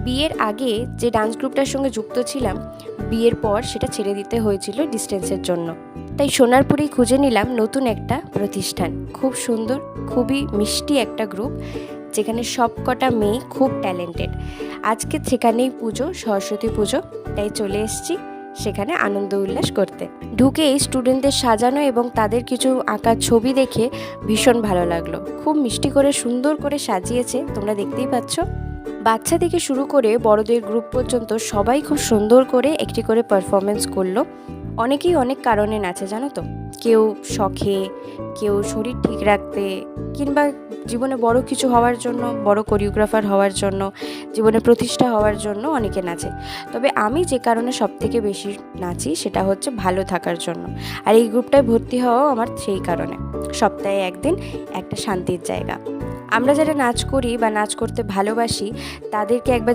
বিয়ের আগে যে ডান্স গ্রুপটার সঙ্গে যুক্ত ছিলাম, বিয়ের পর সেটা ছেড়ে দিতে হয়েছিল ডিস্টেন্সের জন্য। তাই সোনারপুরেই খুঁজে নিলাম নতুন একটা প্রতিষ্ঠান। খুব সুন্দর, খুবই মিষ্টি একটা গ্রুপ, যেখানে সব কটা মেয়ে খুব ট্যালেন্টেড। আজকে সেখানেই পুজো, সরস্বতী পুজো, তাই চলে এসেছি সেখানে আনন্দ উল্লাস করতে। ঢুকেই স্টুডেন্টদের সাজানো এবং তাদের কিছু আঁকার ছবি দেখে ভীষণ ভালো লাগলো। খুব মিষ্টি করে সুন্দর করে সাজিয়েছে, তোমরা দেখতেই পাচ্ছ। বাচ্চা থেকে শুরু করে বড়দের গ্রুপ পর্যন্ত সবাই খুব সুন্দর করে একটি করে পারফরমেন্স করলো। অনেকেই অনেক কারণে নাচে জানো তো, কেউ শখে, কেউ শরীর ঠিক রাখতে, কিংবা জীবনে বড় কিছু হওয়ার জন্য, বড় কোরিওগ্রাফার হওয়ার জন্য, জীবনে প্রতিষ্ঠা হওয়ার জন্য অনেকে নাচে। তবে আমি যে কারণে সবথেকে বেশি নাচি সেটা হচ্ছে ভালো থাকার জন্য। আর এই গ্রুপটায় ভর্তি হওয়াও আমার সেই কারণে। সপ্তাহে একদিন একটা শান্তির জায়গা। আমরা যারা নাচ করি বা নাচ করতে ভালোবাসি তাদেরকে একবার